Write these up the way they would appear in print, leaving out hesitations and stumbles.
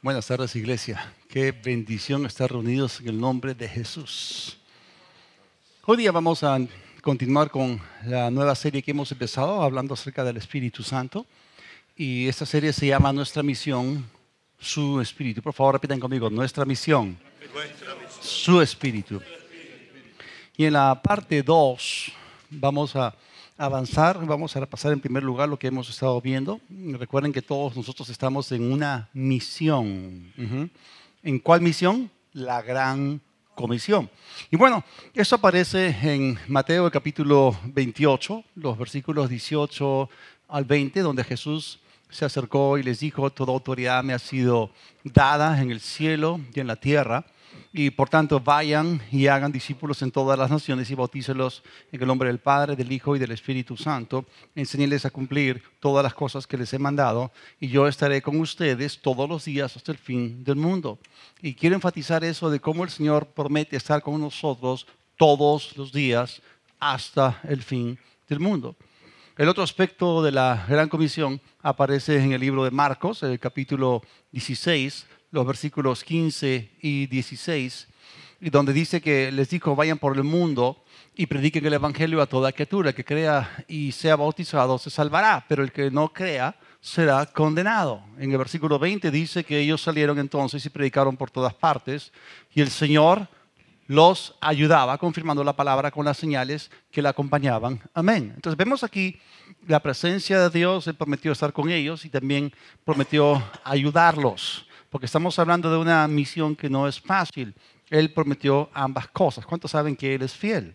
Buenas tardes, iglesia. Qué bendición estar reunidos en el nombre de Jesús. Hoy día vamos a continuar con la nueva serie que hemos empezado, hablando acerca del Espíritu Santo. Y esta serie se llama Nuestra Misión, Su Espíritu. Por favor, repitan conmigo, Nuestra Misión, Su Espíritu. Y en la parte 2 vamos a avanzar, vamos a repasar en primer lugar lo que hemos estado viendo. Recuerden que todos nosotros estamos en una misión. ¿En cuál misión? La Gran Comisión. Y bueno, esto aparece en Mateo el capítulo 28, los versículos 18 al 20, donde Jesús se acercó y les dijo: toda autoridad me ha sido dada en el cielo y en la tierra. Y por tanto vayan y hagan discípulos en todas las naciones y bautícelos en el nombre del Padre, del Hijo y del Espíritu Santo. Enséñenles a cumplir todas las cosas que les he mandado y yo estaré con ustedes todos los días hasta el fin del mundo. Y quiero enfatizar eso de cómo el Señor promete estar con nosotros todos los días hasta el fin del mundo. El otro aspecto de la Gran Comisión aparece en el libro de Marcos, el capítulo 16, los versículos 15 y 16, y donde dice que les dijo: vayan por el mundo y prediquen el evangelio a toda criatura. El que crea y sea bautizado se salvará, pero el que no crea será condenado. En el versículo 20 dice que ellos salieron entonces y predicaron por todas partes, y el Señor los ayudaba, confirmando la palabra con las señales que la acompañaban. Amén. Entonces vemos aquí la presencia de Dios. Él prometió estar con ellos y también prometió ayudarlos, porque estamos hablando de una misión que no es fácil. Él prometió ambas cosas. ¿Cuántos saben que Él es fiel?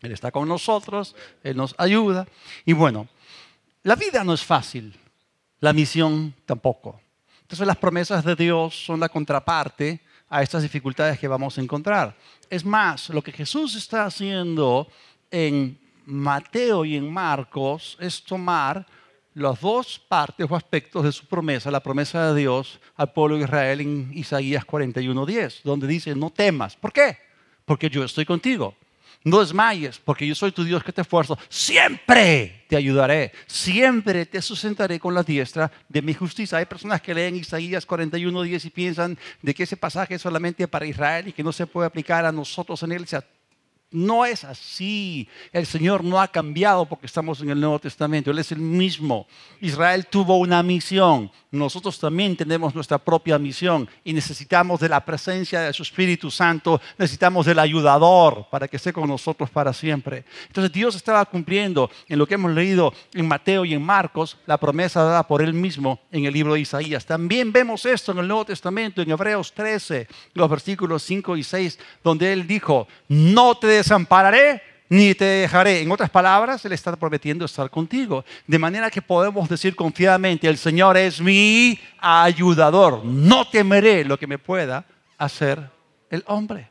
Él está con nosotros, Él nos ayuda. Y bueno, la vida no es fácil, la misión tampoco. Entonces las promesas de Dios son la contraparte a estas dificultades que vamos a encontrar. Es más, lo que Jesús está haciendo en Mateo y en Marcos es tomar las dos partes o aspectos de su promesa, la promesa de Dios al pueblo de Israel en Isaías 41:10, donde dice: no temas. ¿Por qué? Porque yo estoy contigo. No desmayes, porque yo soy tu Dios que te esfuerzo. Siempre te ayudaré, siempre te sustentaré con la diestra de mi justicia. Hay personas que leen Isaías 41:10 y piensan de que ese pasaje es solamente para Israel y que no se puede aplicar a nosotros en él. No es así. El Señor no ha cambiado porque estamos en el Nuevo Testamento. Él es el mismo. Israel tuvo una misión. Nosotros también tenemos nuestra propia misión y necesitamos de la presencia de su Espíritu Santo. Necesitamos del ayudador para que esté con nosotros para siempre. Entonces Dios estaba cumpliendo en lo que hemos leído en Mateo y en Marcos la promesa dada por Él mismo en el libro de Isaías. También vemos esto en el Nuevo Testamento, en Hebreos 13, los versículos 5 y 6, donde Él dijo: no te desampararé ni te dejaré. En otras palabras, Él está prometiendo estar contigo. De manera que podemos decir confiadamente: el Señor es mi ayudador. No temeré lo que me pueda hacer el hombre.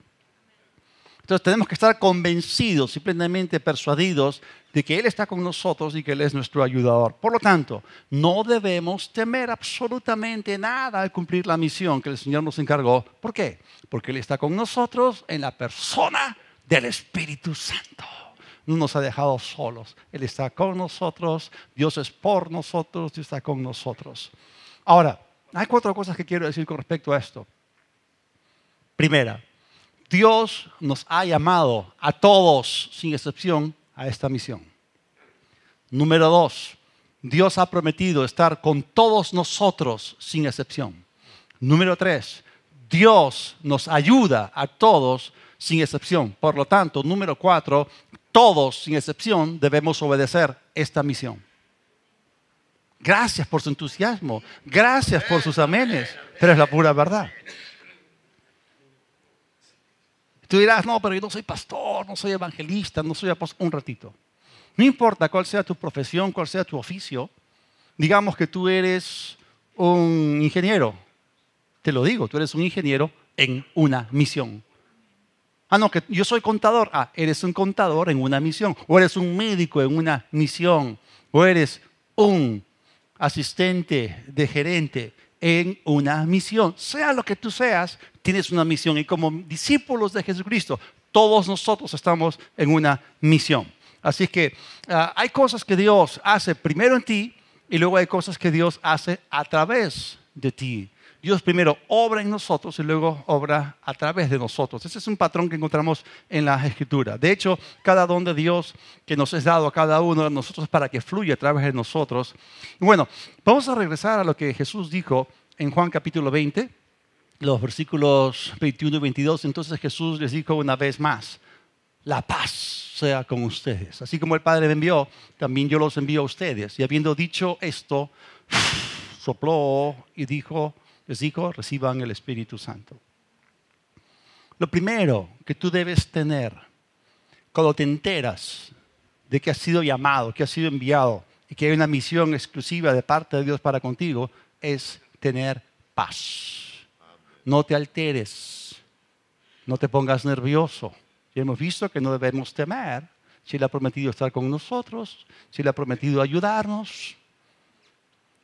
Entonces tenemos que estar convencidos y plenamente persuadidos de que Él está con nosotros y que Él es nuestro ayudador. Por lo tanto, no debemos temer absolutamente nada al cumplir la misión que el Señor nos encargó. ¿Por qué? Porque Él está con nosotros en la persona del Espíritu Santo. No nos ha dejado solos. Él está con nosotros. Dios es por nosotros. Dios está con nosotros. Ahora, hay 4 cosas que quiero decir con respecto a esto. Primera, Dios nos ha llamado a todos, sin excepción, a esta misión. Número 2, Dios ha prometido estar con todos nosotros, sin excepción. Número 3, Dios nos ayuda a todos, sin excepción. Por lo tanto, número 4, todos, sin excepción, debemos obedecer esta misión. Gracias por su entusiasmo. Gracias por sus amenes. Pero es la pura verdad. Tú dirás: no, pero yo no soy pastor, no soy evangelista, no soy apóstol. Un ratito. No importa cuál sea tu profesión, cuál sea tu oficio. Digamos que tú eres un ingeniero. Te lo digo, tú eres un ingeniero en una misión. No, que yo soy contador. Eres un contador en una misión. O eres un médico en una misión. O eres un asistente de gerente en una misión. Sea lo que tú seas, tienes una misión. Y como discípulos de Jesucristo, todos nosotros estamos en una misión. Así que hay cosas que Dios hace primero en ti y luego hay cosas que Dios hace a través de ti. Dios primero obra en nosotros y luego obra a través de nosotros. Ese es un patrón que encontramos en la Escritura. De hecho, cada don de Dios que nos es dado a cada uno de nosotros para que fluya a través de nosotros. Y bueno, vamos a regresar a lo que Jesús dijo en Juan capítulo 20, los versículos 21 y 22. Entonces Jesús les dijo una vez más: la paz sea con ustedes. Así como el Padre me envió, también yo los envío a ustedes. Y habiendo dicho esto, sopló y les dijo, reciban el Espíritu Santo. Lo primero que tú debes tener cuando te enteras de que has sido llamado, que has sido enviado y que hay una misión exclusiva de parte de Dios para contigo, es tener paz. No te alteres, no te pongas nervioso. Ya hemos visto que no debemos temer. Si Él ha prometido estar con nosotros, si Él ha prometido ayudarnos.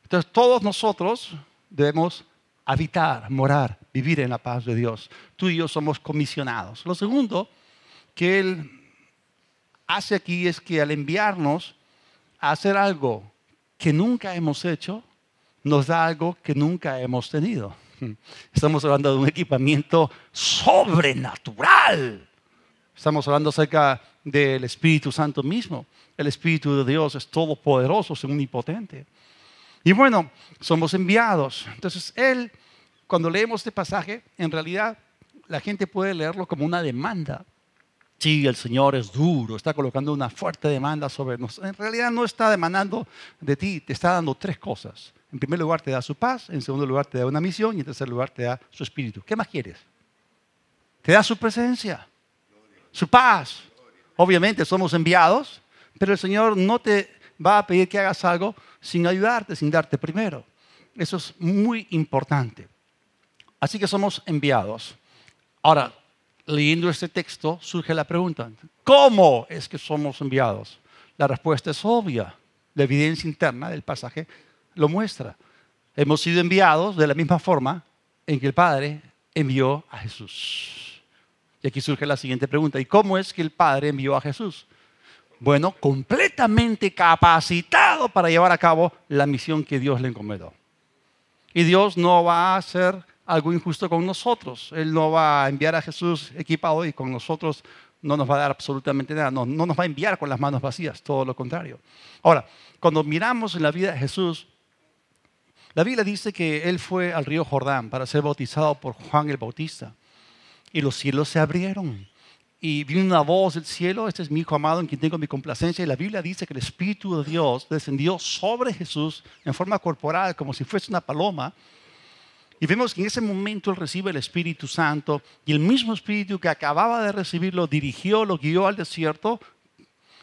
Entonces todos nosotros debemos habitar, morar, vivir en la paz de Dios. Tú y yo somos comisionados. Lo segundo que Él hace aquí es que al enviarnos a hacer algo que nunca hemos hecho, nos da algo que nunca hemos tenido. Estamos hablando de un equipamiento sobrenatural. Estamos hablando acerca del Espíritu Santo mismo. El Espíritu de Dios es todopoderoso, es omnipotente. Y bueno, somos enviados. Entonces, cuando leemos este pasaje, en realidad la gente puede leerlo como una demanda. Sí, el Señor es duro, está colocando una fuerte demanda sobre nosotros. En realidad no está demandando de ti, te está dando tres cosas. En primer lugar te da su paz, en segundo lugar te da una misión y en tercer lugar te da su Espíritu. ¿Qué más quieres? Te da su presencia, su paz. Obviamente somos enviados, pero el Señor no te va a pedir que hagas algo sin ayudarte, sin darte primero. Eso es muy importante. Así que somos enviados. Ahora, leyendo este texto surge la pregunta: ¿cómo es que somos enviados? La respuesta es obvia. La evidencia interna del pasaje lo muestra. Hemos sido enviados de la misma forma en que el Padre envió a Jesús. Y aquí surge la siguiente pregunta: ¿y cómo es que el Padre envió a Jesús? Bueno, completamente capacitado para llevar a cabo la misión que Dios le encomendó. Y Dios no va a hacer algo injusto con nosotros. Él no va a enviar a Jesús equipado y con nosotros no nos va a dar absolutamente nada. No nos va a enviar con las manos vacías, todo lo contrario. Ahora, cuando miramos en la vida de Jesús, la Biblia dice que Él fue al río Jordán para ser bautizado por Juan el Bautista. Y los cielos se abrieron. Y vino una voz del cielo: este es mi Hijo amado en quien tengo mi complacencia. Y la Biblia dice que el Espíritu de Dios descendió sobre Jesús en forma corporal, como si fuese una paloma. Y vemos que en ese momento Él recibe el Espíritu Santo. Y el mismo Espíritu que acababa de recibirlo dirigió, lo guió al desierto.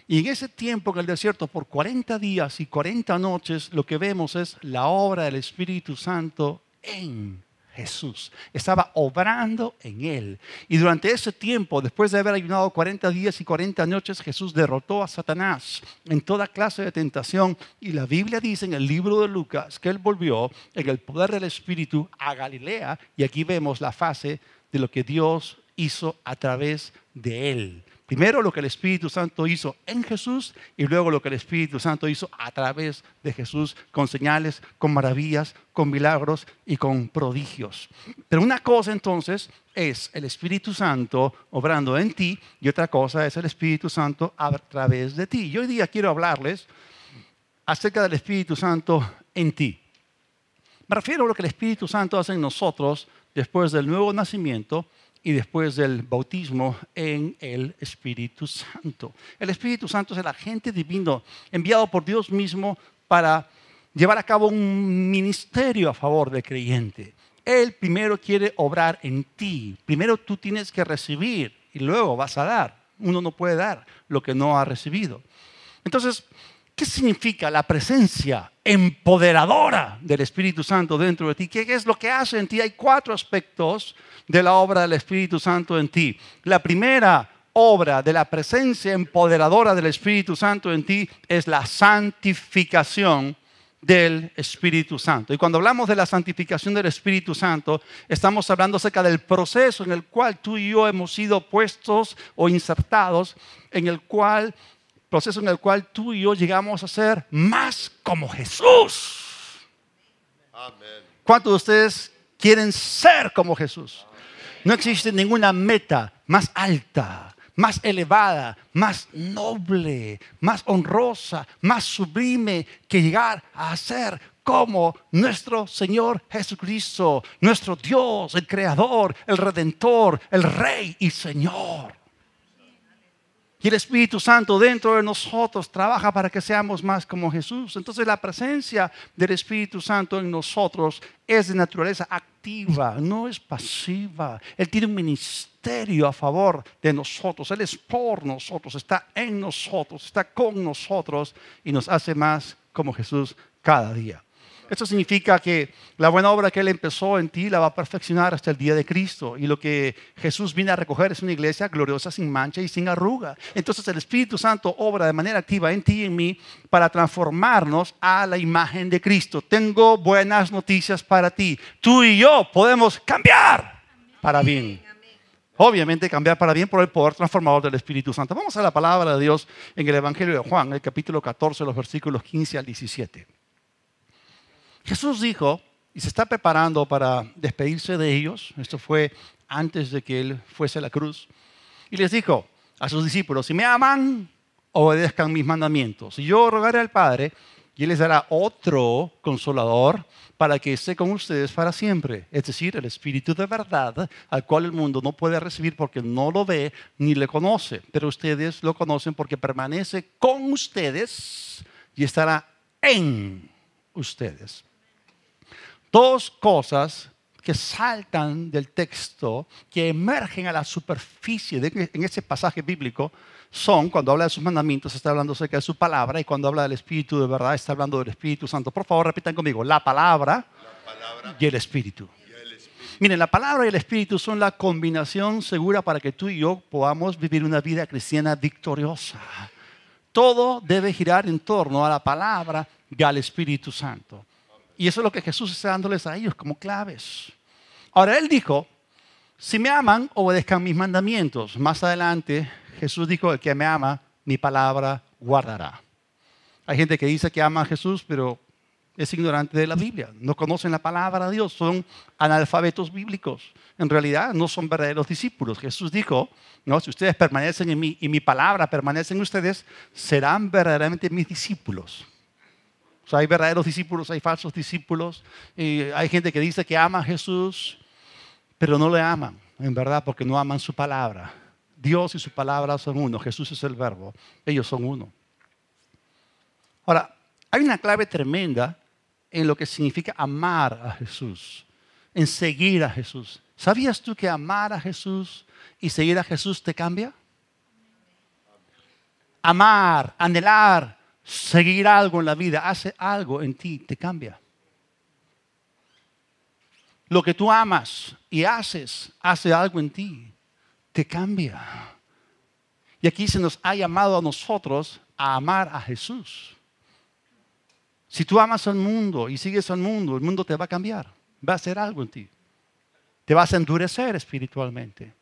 Y en ese tiempo en el desierto, por 40 días y 40 noches, lo que vemos es la obra del Espíritu Santo en Jesús. Estaba obrando en Él. Y durante ese tiempo, después de haber ayunado 40 días y 40 noches, Jesús derrotó a Satanás en toda clase de tentación. Y la Biblia dice en el libro de Lucas que Él volvió en el poder del Espíritu a Galilea. Y aquí vemos la fase de lo que Dios hizo a través de Él. Primero lo que el Espíritu Santo hizo en Jesús y luego lo que el Espíritu Santo hizo a través de Jesús, con señales, con maravillas, con milagros y con prodigios. Pero una cosa entonces es el Espíritu Santo obrando en ti y otra cosa es el Espíritu Santo a través de ti. Y hoy día quiero hablarles acerca del Espíritu Santo en ti. Me refiero a lo que el Espíritu Santo hace en nosotros después del nuevo nacimiento y después del bautismo en el Espíritu Santo. El Espíritu Santo es el agente divino enviado por Dios mismo para llevar a cabo un ministerio a favor del creyente. Él primero quiere obrar en ti. Primero tú tienes que recibir y luego vas a dar. Uno no puede dar lo que no ha recibido. Entonces, ¿qué significa la presencia empoderadora del Espíritu Santo dentro de ti? ¿Qué es lo que hace en ti? Hay 4 aspectos de la obra del Espíritu Santo en ti. La primera obra de la presencia empoderadora del Espíritu Santo en ti es la santificación del Espíritu Santo. Y cuando hablamos de la santificación del Espíritu Santo, estamos hablando acerca del proceso en el cual tú y yo hemos sido puestos o insertados, proceso en el cual tú y yo llegamos a ser más como Jesús. Amén. ¿Cuántos de ustedes quieren ser como Jesús. No existe ninguna meta más alta, más elevada, más noble, más honrosa, más sublime que llegar a ser como nuestro Señor Jesucristo, nuestro Dios, el Creador, el Redentor, el Rey y Señor. Y el Espíritu Santo dentro de nosotros trabaja para que seamos más como Jesús. Entonces la presencia del Espíritu Santo en nosotros es de naturaleza activa, no es pasiva. Él tiene un ministerio a favor de nosotros. Él es por nosotros, está en nosotros, está con nosotros y nos hace más como Jesús cada día. Esto significa que la buena obra que Él empezó en ti la va a perfeccionar hasta el día de Cristo. Y lo que Jesús viene a recoger es una iglesia gloriosa, sin mancha y sin arruga. Entonces el Espíritu Santo obra de manera activa en ti y en mí para transformarnos a la imagen de Cristo. Tengo buenas noticias para ti. Tú y yo podemos cambiar para bien. Obviamente cambiar para bien por el poder transformador del Espíritu Santo. Vamos a la palabra de Dios en el Evangelio de Juan, el capítulo 14, los versículos 15 al 17. Jesús dijo, y se está preparando para despedirse de ellos, esto fue antes de que Él fuese a la cruz, y les dijo a sus discípulos, si me aman, obedezcan mis mandamientos. Y yo rogaré al Padre, y Él les dará otro consolador para que esté con ustedes para siempre. Es decir, el Espíritu de verdad, al cual el mundo no puede recibir porque no lo ve ni le conoce. Pero ustedes lo conocen porque permanece con ustedes y estará en ustedes. Dos cosas que saltan del texto, que emergen a la superficie en ese pasaje bíblico, son, cuando habla de sus mandamientos, está hablando acerca de su palabra, y cuando habla del Espíritu de verdad, está hablando del Espíritu Santo. Por favor, repitan conmigo, la palabra y el Espíritu. Miren, la palabra y el Espíritu son la combinación segura para que tú y yo podamos vivir una vida cristiana victoriosa. Todo debe girar en torno a la palabra y al Espíritu Santo. Y eso es lo que Jesús está dándoles a ellos como claves. Ahora, Él dijo, si me aman, obedezcan mis mandamientos. Más adelante, Jesús dijo, el que me ama, mi palabra guardará. Hay gente que dice que ama a Jesús, pero es ignorante de la Biblia. No conocen la palabra de Dios, son analfabetos bíblicos. En realidad, no son verdaderos discípulos. Jesús dijo, no, si ustedes permanecen en mí y mi palabra permanece en ustedes, serán verdaderamente mis discípulos. O sea, hay verdaderos discípulos, hay falsos discípulos. Y hay gente que dice que ama a Jesús, pero no le aman, en verdad, porque no aman su palabra. Dios y su palabra son uno. Jesús es el verbo. Ellos son uno. Ahora, hay una clave tremenda en lo que significa amar a Jesús, en seguir a Jesús. ¿Sabías tú que amar a Jesús y seguir a Jesús te cambia? Amar, anhelar, seguir algo en la vida, hace algo en ti, te cambia. Lo que tú amas y haces, hace algo en ti, te cambia. Y aquí se nos ha llamado a nosotros a amar a Jesús. Si tú amas al mundo y sigues al mundo, el mundo te va a cambiar, va a hacer algo en ti. Te vas a endurecer espiritualmente.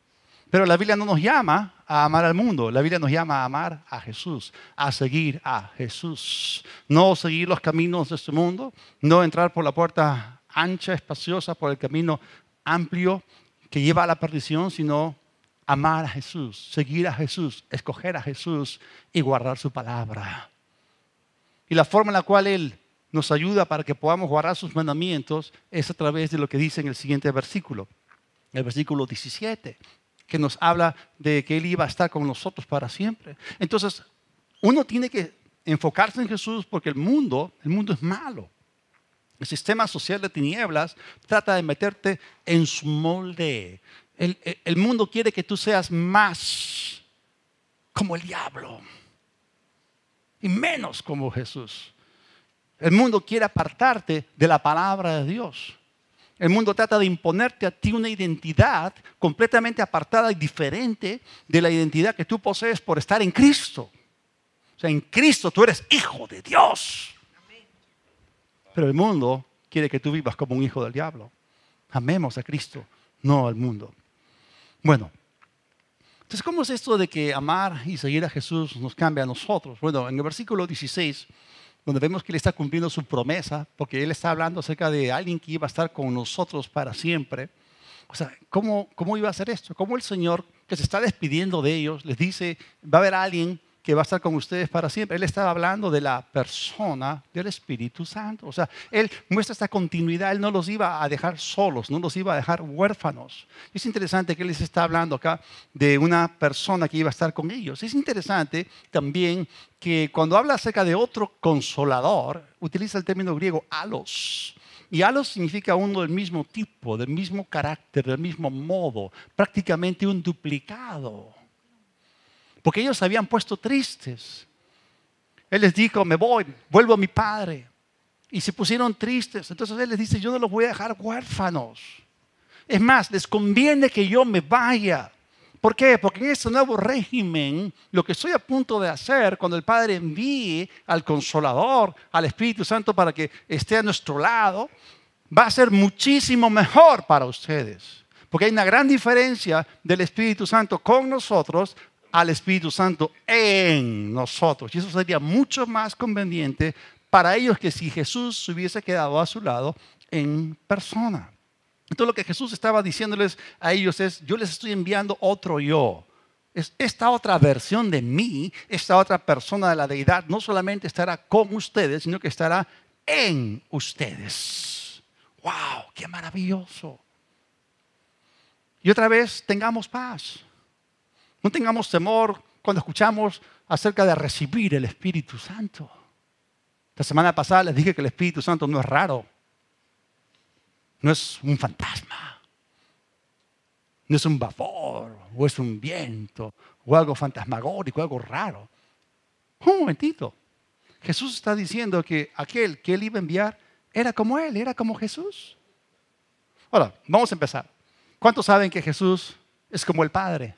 Pero la Biblia no nos llama a amar al mundo. La Biblia nos llama a amar a Jesús, a seguir a Jesús. No seguir los caminos de este mundo, no entrar por la puerta ancha, espaciosa, por el camino amplio que lleva a la perdición, sino amar a Jesús, seguir a Jesús, escoger a Jesús y guardar su palabra. Y la forma en la cual Él nos ayuda para que podamos guardar sus mandamientos es a través de lo que dice en el siguiente versículo, el versículo 17. Que nos habla de que Él iba a estar con nosotros para siempre. Entonces, uno tiene que enfocarse en Jesús porque el mundo es malo. El sistema social de tinieblas trata de meterte en su molde. El mundo quiere que tú seas más como el diablo y menos como Jesús. El mundo quiere apartarte de la palabra de Dios. El mundo trata de imponerte a ti una identidad completamente apartada y diferente de la identidad que tú posees por estar en Cristo. O sea, en Cristo tú eres hijo de Dios. Pero el mundo quiere que tú vivas como un hijo del diablo. Amemos a Cristo, no al mundo. Bueno, entonces, ¿cómo es esto de que amar y seguir a Jesús nos cambia a nosotros? Bueno, en el versículo 16 donde vemos que Él está cumpliendo su promesa, porque Él está hablando acerca de alguien que iba a estar con nosotros para siempre. O sea, ¿cómo iba a hacer esto? ¿Cómo el Señor, que se está despidiendo de ellos, les dice, va a haber alguien que va a estar con ustedes para siempre? Él estaba hablando de la persona del Espíritu Santo. O sea, Él muestra esta continuidad. Él no los iba a dejar solos, no los iba a dejar huérfanos. Es interesante que Él les está hablando acá de una persona que iba a estar con ellos. Es interesante también que cuando habla acerca de otro consolador, utiliza el término griego alos. Y alos significa uno del mismo tipo, del mismo carácter, del mismo modo, prácticamente un duplicado. Porque ellos se habían puesto tristes. Él les dijo, me voy, vuelvo a mi padre. Y se pusieron tristes. Entonces Él les dice, yo no los voy a dejar huérfanos. Es más, les conviene que yo me vaya. ¿Por qué? Porque en este nuevo régimen, lo que estoy a punto de hacer, cuando el Padre envíe al Consolador, al Espíritu Santo para que esté a nuestro lado, va a ser muchísimo mejor para ustedes. Porque hay una gran diferencia del Espíritu Santo con nosotros al Espíritu Santo en nosotros. Y eso sería mucho más conveniente para ellos que si Jesús se hubiese quedado a su lado en persona. Entonces lo que Jesús estaba diciéndoles a ellos es, yo les estoy enviando otro yo. Es esta otra versión de mí, esta otra persona de la deidad, no solamente estará con ustedes, sino que estará en ustedes. ¡Wow! ¡Qué maravilloso! Y otra vez, tengamos paz. No tengamos temor cuando escuchamos acerca de recibir el Espíritu Santo. La semana pasada les dije que el Espíritu Santo no es raro. No es un fantasma. No es un vapor, o es un viento, o algo fantasmagórico, algo raro. Un momentito. Jesús está diciendo que aquel que Él iba a enviar era como Él, era como Jesús. Ahora, vamos a empezar. ¿Cuántos saben que Jesús es como el Padre?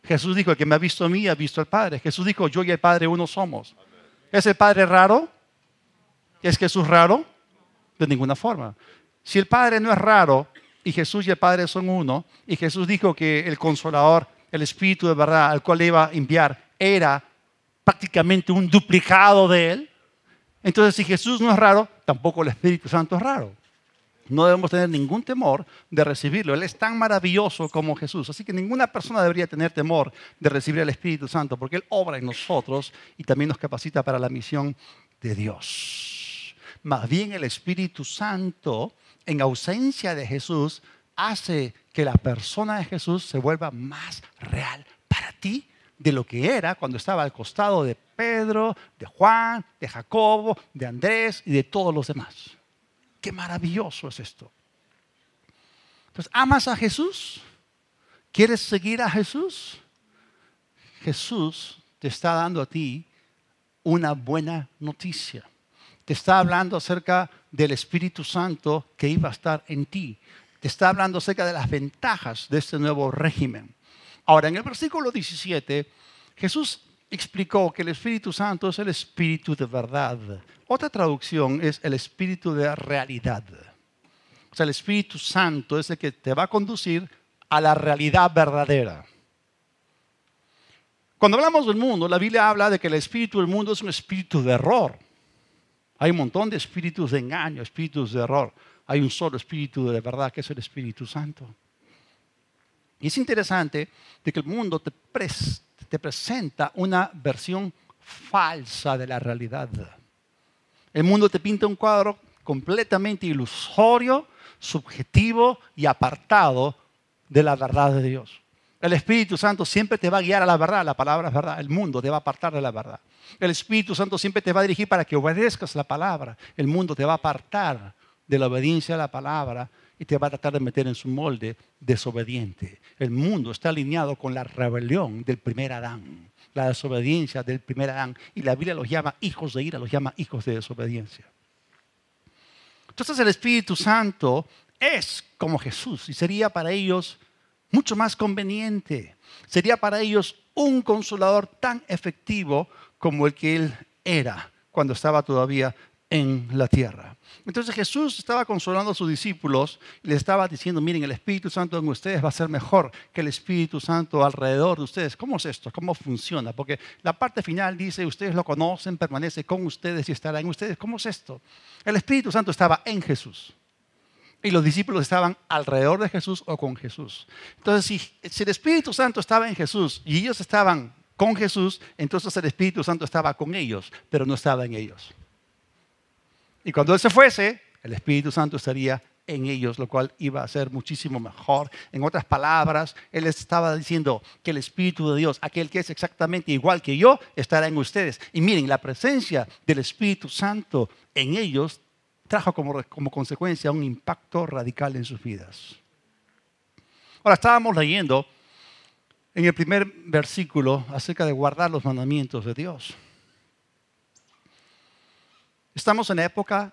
Jesús dijo, el que me ha visto a mí, ha visto al Padre. Jesús dijo, yo y el Padre uno somos. ¿Es el Padre raro? ¿Es Jesús raro? De ninguna forma. Si el Padre no es raro y Jesús y el Padre son uno, y Jesús dijo que el Consolador, el Espíritu de verdad al cual le iba a enviar, era prácticamente un duplicado de Él, entonces si Jesús no es raro, tampoco el Espíritu Santo es raro. No debemos tener ningún temor de recibirlo. Él es tan maravilloso como Jesús. Así que ninguna persona debería tener temor de recibir el Espíritu Santo, porque Él obra en nosotros y también nos capacita para la misión de Dios. Más bien el Espíritu Santo, en ausencia de Jesús, hace que la persona de Jesús se vuelva más real para ti de lo que era cuando estaba al costado de Pedro, de Juan, de Jacobo, de Andrés y de todos los demás. Qué maravilloso es esto. Entonces, ¿amas a Jesús? ¿Quieres seguir a Jesús? Jesús te está dando a ti una buena noticia. Te está hablando acerca del Espíritu Santo que iba a estar en ti. Te está hablando acerca de las ventajas de este nuevo régimen. Ahora, en el versículo 17, Jesús explicó que el Espíritu Santo es el Espíritu de verdad. Otra traducción es el Espíritu de realidad. O sea, el Espíritu Santo es el que te va a conducir a la realidad verdadera. Cuando hablamos del mundo, la Biblia habla de que el espíritu del mundo es un espíritu de error. Hay un montón de espíritus de engaño, espíritus de error. Hay un solo espíritu de verdad, que es el Espíritu Santo. Y es interesante de que el mundo te presenta una versión falsa de la realidad. El mundo te pinta un cuadro completamente ilusorio, subjetivo y apartado de la verdad de Dios. El Espíritu Santo siempre te va a guiar a la verdad, la palabra es verdad. El mundo te va a apartar de la verdad. El Espíritu Santo siempre te va a dirigir para que obedezcas la palabra. El mundo te va a apartar de la obediencia a la palabra y te va a tratar de meter en su molde desobediente. El mundo está alineado con la rebelión del primer Adán, la desobediencia del primer Adán. Y la Biblia los llama hijos de ira, los llama hijos de desobediencia. Entonces el Espíritu Santo es como Jesús y sería para ellos mucho más conveniente. Sería para ellos un consolador tan efectivo como el que Él era cuando estaba todavía en la tierra. Entonces Jesús estaba consolando a sus discípulos y les estaba diciendo, miren, el Espíritu Santo en ustedes va a ser mejor que el Espíritu Santo alrededor de ustedes. ¿Cómo es esto? ¿Cómo funciona? Porque la parte final dice, ustedes lo conocen, permanece con ustedes y estará en ustedes. ¿Cómo es esto? El Espíritu Santo estaba en Jesús y los discípulos estaban alrededor de Jesús o con Jesús. Entonces, si el Espíritu Santo estaba en Jesús y ellos estaban con Jesús, entonces el Espíritu Santo estaba con ellos, pero no estaba en ellos. Y cuando Él se fuese, el Espíritu Santo estaría en ellos, lo cual iba a ser muchísimo mejor. En otras palabras, Él les estaba diciendo que el Espíritu de Dios, aquel que es exactamente igual que yo, estará en ustedes. Y miren, la presencia del Espíritu Santo en ellos trajo como consecuencia un impacto radical en sus vidas. Ahora, estábamos leyendo en el primer versículo acerca de guardar los mandamientos de Dios. Estamos en la época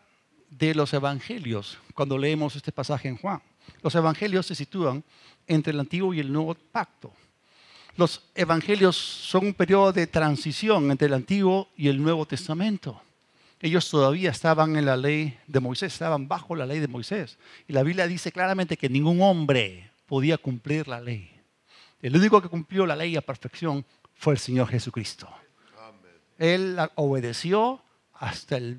de los evangelios, cuando leemos este pasaje en Juan. Los evangelios se sitúan entre el Antiguo y el Nuevo Pacto. Los evangelios son un periodo de transición entre el Antiguo y el Nuevo Testamento. Ellos todavía estaban en la ley de Moisés, estaban bajo la ley de Moisés. Y la Biblia dice claramente que ningún hombre podía cumplir la ley. El único que cumplió la ley a perfección fue el Señor Jesucristo. Él obedeció hasta el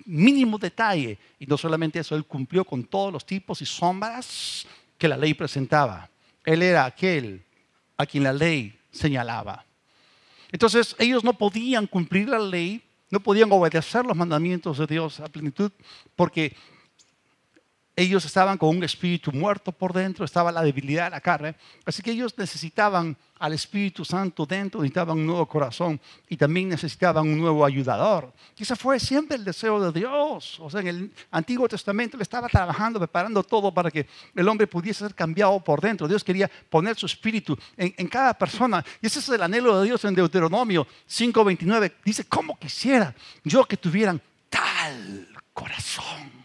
mínimo detalle. Y no solamente eso, Él cumplió con todos los tipos y sombras que la ley presentaba. Él era aquel a quien la ley señalaba. Entonces, ellos no podían cumplir la ley, no podían obedecer los mandamientos de Dios a plenitud, porque ellos estaban con un espíritu muerto por dentro, estaba la debilidad de la carne. Así que ellos necesitaban al Espíritu Santo dentro, necesitaban un nuevo corazón y también necesitaban un nuevo ayudador. Y ese fue siempre el deseo de Dios. O sea, en el Antiguo Testamento Él estaba trabajando, preparando todo para que el hombre pudiese ser cambiado por dentro. Dios quería poner su espíritu en cada persona. Y ese es el anhelo de Dios en Deuteronomio 5:29. Dice, ¿cómo quisiera yo que tuvieran tal corazón?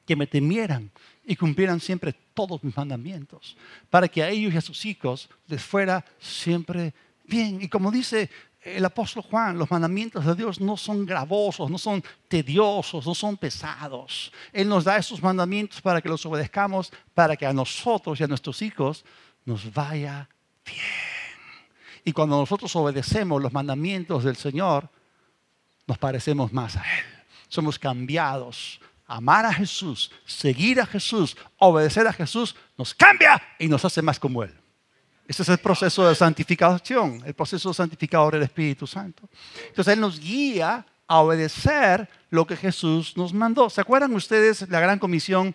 Que me temieran y cumplieran siempre todos mis mandamientos, para que a ellos y a sus hijos les fuera siempre bien. Y como dice el apóstol Juan, los mandamientos de Dios no son gravosos, no son tediosos, no son pesados. Él nos da esos mandamientos para que los obedezcamos, para que a nosotros y a nuestros hijos nos vaya bien. Y cuando nosotros obedecemos los mandamientos del Señor, nos parecemos más a Él. Somos cambiados. Amar a Jesús, seguir a Jesús, obedecer a Jesús, nos cambia y nos hace más como Él. Ese es el proceso de santificación, el proceso santificador del Espíritu Santo. Entonces Él nos guía a obedecer lo que Jesús nos mandó. ¿Se acuerdan ustedes la gran comisión?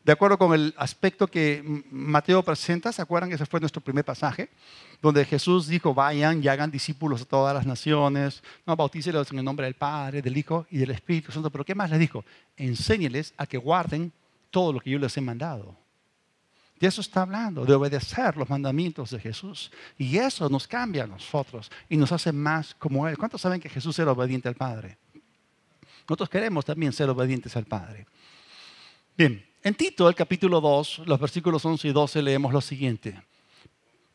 De acuerdo con el aspecto que Mateo presenta, ¿se acuerdan que ese fue nuestro primer pasaje? Donde Jesús dijo, vayan y hagan discípulos a todas las naciones, no, bautícelos en el nombre del Padre, del Hijo y del Espíritu Santo. Pero ¿qué más les dijo? Enséñeles a que guarden todo lo que yo les he mandado. De eso está hablando, de obedecer los mandamientos de Jesús. Y eso nos cambia a nosotros y nos hace más como Él. ¿Cuántos saben que Jesús era obediente al Padre? Nosotros queremos también ser obedientes al Padre. Bien. En Tito, el capítulo 2, los versículos 11 y 12, leemos lo siguiente.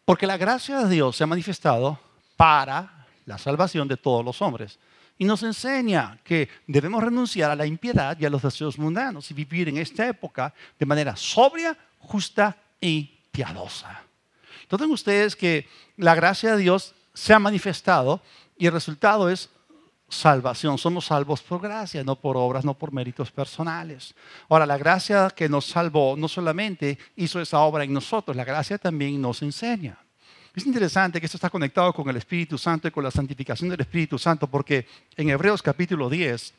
Porque la gracia de Dios se ha manifestado para la salvación de todos los hombres. Y nos enseña que debemos renunciar a la impiedad y a los deseos mundanos y vivir en esta época de manera sobria, justa y piadosa. Noten ustedes que la gracia de Dios se ha manifestado y el resultado es salvación. Somos salvos por gracia, no por obras, no por méritos personales. Ahora, la gracia que nos salvó no solamente hizo esa obra en nosotros, la gracia también nos enseña. Es interesante que esto está conectado con el Espíritu Santo y con la santificación del Espíritu Santo, porque en Hebreos capítulo 10,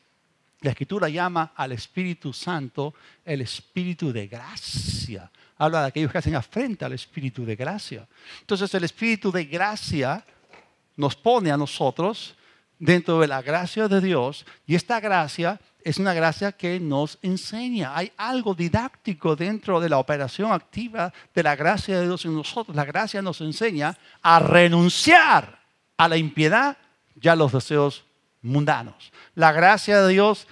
la Escritura llama al Espíritu Santo el Espíritu de gracia. Habla de aquellos que hacen afrenta al Espíritu de gracia. Entonces, el Espíritu de gracia nos pone a nosotros dentro de la gracia de Dios, y esta gracia es una gracia que nos enseña. Hay algo didáctico dentro de la operación activa de la gracia de Dios en nosotros. La gracia nos enseña a renunciar a la impiedad y a los deseos mundanos. La gracia de Dios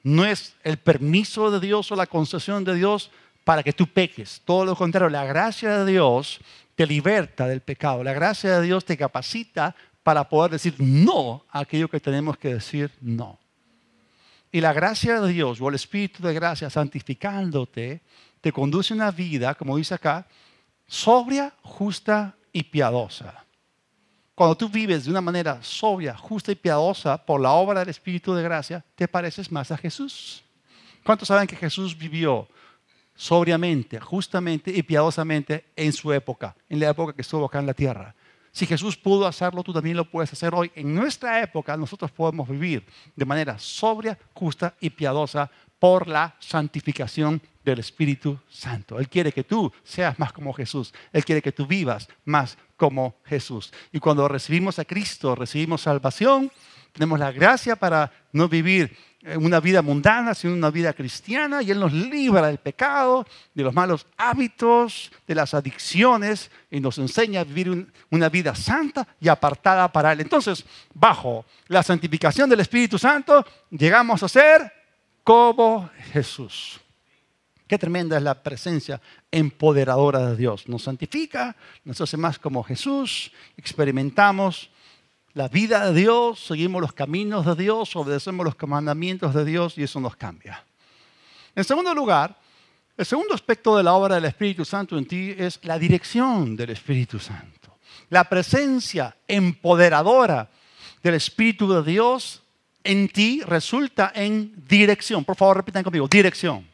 no es el permiso de Dios o la concesión de Dios para que tú peques. Todo lo contrario, la gracia de Dios te liberta del pecado. La gracia de Dios te capacita para poder decir no a aquello que tenemos que decir no. Y la gracia de Dios o el Espíritu de gracia santificándote te conduce a una vida, como dice acá, sobria, justa y piadosa. Cuando tú vives de una manera sobria, justa y piadosa por la obra del Espíritu de gracia, te pareces más a Jesús. ¿Cuántos saben que Jesús vivió sobriamente, justamente y piadosamente en su época, en la época que estuvo acá en la tierra? Si Jesús pudo hacerlo, tú también lo puedes hacer hoy. En nuestra época nosotros podemos vivir de manera sobria, justa y piadosa por la santificación del Espíritu Santo. Él quiere que tú seas más como Jesús. Él quiere que tú vivas más como Jesús. Y cuando recibimos a Cristo, recibimos salvación, tenemos la gracia para no vivir una vida mundana, sino una vida cristiana, y Él nos libra del pecado, de los malos hábitos, de las adicciones, y nos enseña a vivir una vida santa y apartada para Él. Entonces, bajo la santificación del Espíritu Santo, llegamos a ser como Jesús. Qué tremenda es la presencia empoderadora de Dios. Nos santifica, nos hace más como Jesús, experimentamos la vida de Dios, seguimos los caminos de Dios, obedecemos los mandamientos de Dios y eso nos cambia. En segundo lugar, el segundo aspecto de la obra del Espíritu Santo en ti es la dirección del Espíritu Santo. La presencia empoderadora del Espíritu de Dios en ti resulta en dirección. Por favor, repitan conmigo, dirección.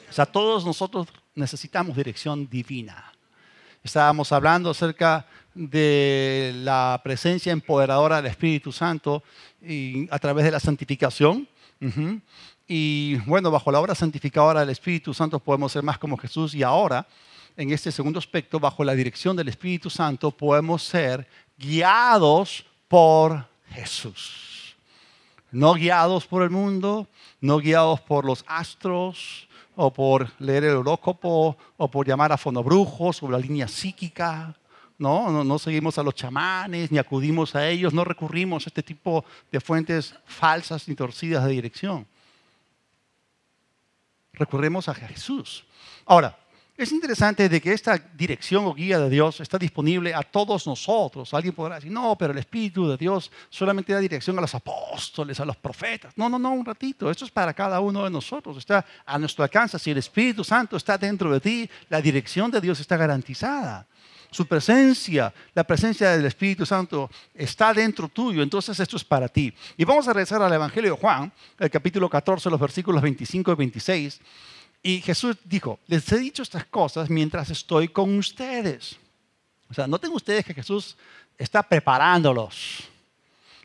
O sea, todos nosotros necesitamos dirección divina. Estábamos hablando acerca de la presencia empoderadora del Espíritu Santo y a través de la santificación. Y bueno, bajo la obra santificadora del Espíritu Santo podemos ser más como Jesús. Y ahora, en este segundo aspecto, bajo la dirección del Espíritu Santo, podemos ser guiados por Jesús. No guiados por el mundo, no guiados por los astros, o por leer el horóscopo, o por llamar a fonobrujos, o la línea psíquica. No seguimos a los chamanes, ni acudimos a ellos, no recurrimos a este tipo de fuentes falsas ni torcidas de dirección. Recurrimos a Jesús. Ahora, es interesante de que esta dirección o guía de Dios está disponible a todos nosotros. Alguien podrá decir, no, pero el Espíritu de Dios solamente da dirección a los apóstoles, a los profetas. No, un ratito. Esto es para cada uno de nosotros. Está a nuestro alcance. Si el Espíritu Santo está dentro de ti, la dirección de Dios está garantizada. Su presencia, la presencia del Espíritu Santo está dentro tuyo. Entonces esto es para ti. Y vamos a regresar al Evangelio de Juan, el capítulo 14, los versículos 25 y 26. Y Jesús dijo, les he dicho estas cosas mientras estoy con ustedes. O sea, noten ustedes que Jesús está preparándolos.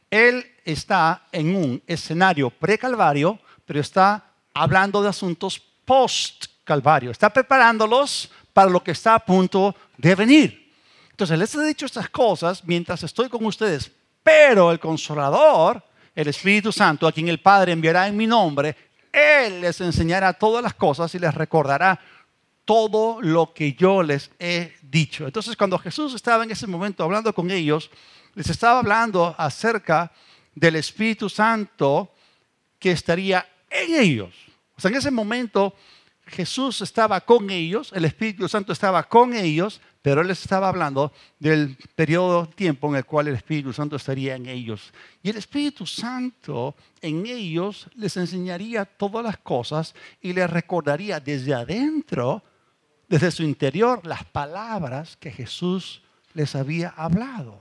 Él está en un escenario pre-calvario, pero está hablando de asuntos post-calvario. Está preparándolos para lo que está a punto de venir. Entonces, les he dicho estas cosas mientras estoy con ustedes. Pero el Consolador, el Espíritu Santo, a quien el Padre enviará en mi nombre, Él les enseñará todas las cosas y les recordará todo lo que yo les he dicho. Entonces, cuando Jesús estaba en ese momento hablando con ellos, les estaba hablando acerca del Espíritu Santo que estaría en ellos. O sea, en ese momento Jesús estaba con ellos, el Espíritu Santo estaba con ellos, pero Él les estaba hablando del periodo de tiempo en el cual el Espíritu Santo estaría en ellos. Y el Espíritu Santo en ellos les enseñaría todas las cosas y les recordaría desde adentro, desde su interior, las palabras que Jesús les había hablado.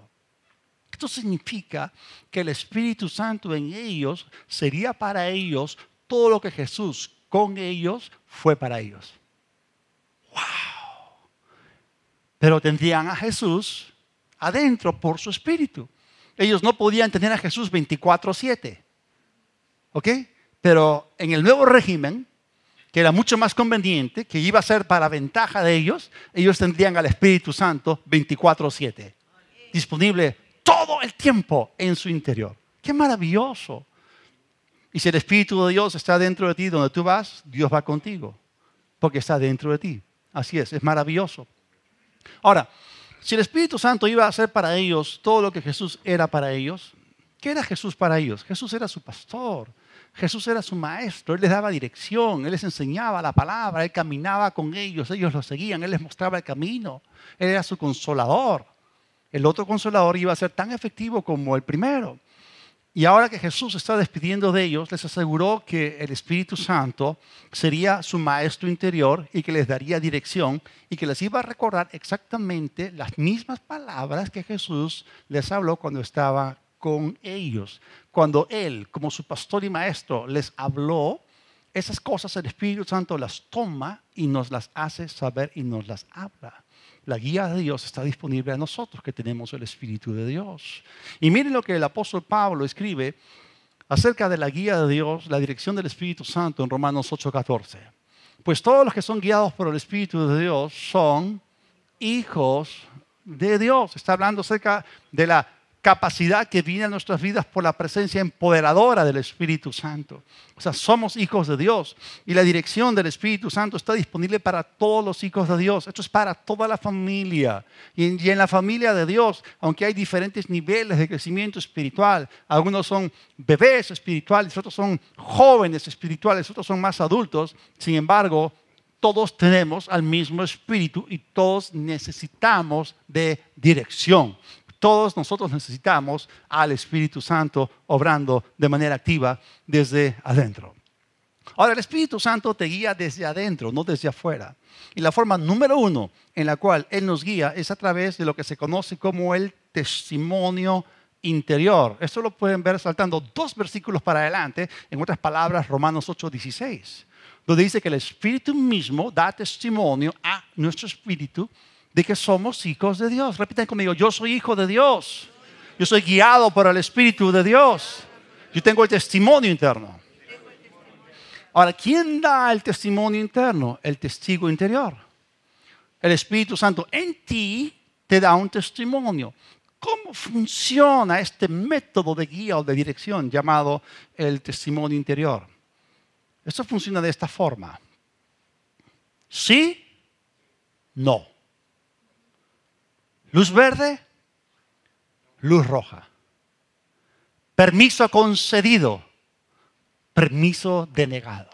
Esto significa que el Espíritu Santo en ellos sería para ellos todo lo que Jesús con ellos fue para ellos. ¡Wow! Pero tendrían a Jesús adentro por su Espíritu. Ellos no podían tener a Jesús 24/7. ¿Ok? Pero en el nuevo régimen, que era mucho más conveniente, que iba a ser para ventaja de ellos, ellos tendrían al Espíritu Santo 24/7. Disponible todo el tiempo en su interior. ¡Qué maravilloso! Y si el Espíritu de Dios está dentro de ti, donde tú vas, Dios va contigo, porque está dentro de ti. Así es maravilloso. Ahora, si el Espíritu Santo iba a hacer para ellos todo lo que Jesús era para ellos, ¿qué era Jesús para ellos? Jesús era su pastor, Jesús era su maestro, Él les daba dirección, Él les enseñaba la palabra, Él caminaba con ellos, ellos lo seguían, Él les mostraba el camino, Él era su consolador. El otro consolador iba a ser tan efectivo como el primero. Y ahora que Jesús está despidiendo de ellos, les aseguró que el Espíritu Santo sería su maestro interior y que les daría dirección y que les iba a recordar exactamente las mismas palabras que Jesús les habló cuando estaba con ellos. Cuando Él, como su pastor y maestro, les habló, esas cosas el Espíritu Santo las toma y nos las hace saber y nos las habla. La guía de Dios está disponible a nosotros que tenemos el Espíritu de Dios. Y miren lo que el apóstol Pablo escribe acerca de la guía de Dios, la dirección del Espíritu Santo en Romanos 8:14. Pues todos los que son guiados por el Espíritu de Dios son hijos de Dios. Está hablando acerca de la capacidad que viene a nuestras vidas por la presencia empoderadora del Espíritu Santo. O sea, somos hijos de Dios y la dirección del Espíritu Santo está disponible para todos los hijos de Dios. Esto es para toda la familia. Y en la familia de Dios, aunque hay diferentes niveles de crecimiento espiritual, algunos son bebés espirituales, otros son jóvenes espirituales, otros son más adultos. Sin embargo, todos tenemos al mismo Espíritu y todos necesitamos de dirección. Todos nosotros necesitamos al Espíritu Santo obrando de manera activa desde adentro. Ahora, el Espíritu Santo te guía desde adentro, no desde afuera. Y la forma número 1 en la cual Él nos guía es a través de lo que se conoce como el testimonio interior. Esto lo pueden ver saltando 2 versículos para adelante, en otras palabras, Romanos 8:16, donde dice que el Espíritu mismo da testimonio a nuestro espíritu de que somos hijos de Dios. Repitan conmigo: yo soy hijo de Dios. Yo soy guiado por el Espíritu de Dios. Yo tengo el testimonio interno. Ahora, ¿quién da el testimonio interno? El testigo interior. El Espíritu Santo en ti te da un testimonio. ¿Cómo funciona este método de guía o de dirección llamado el testimonio interior? Esto funciona de esta forma. Sí, no. Luz verde, luz roja. Permiso concedido, permiso denegado.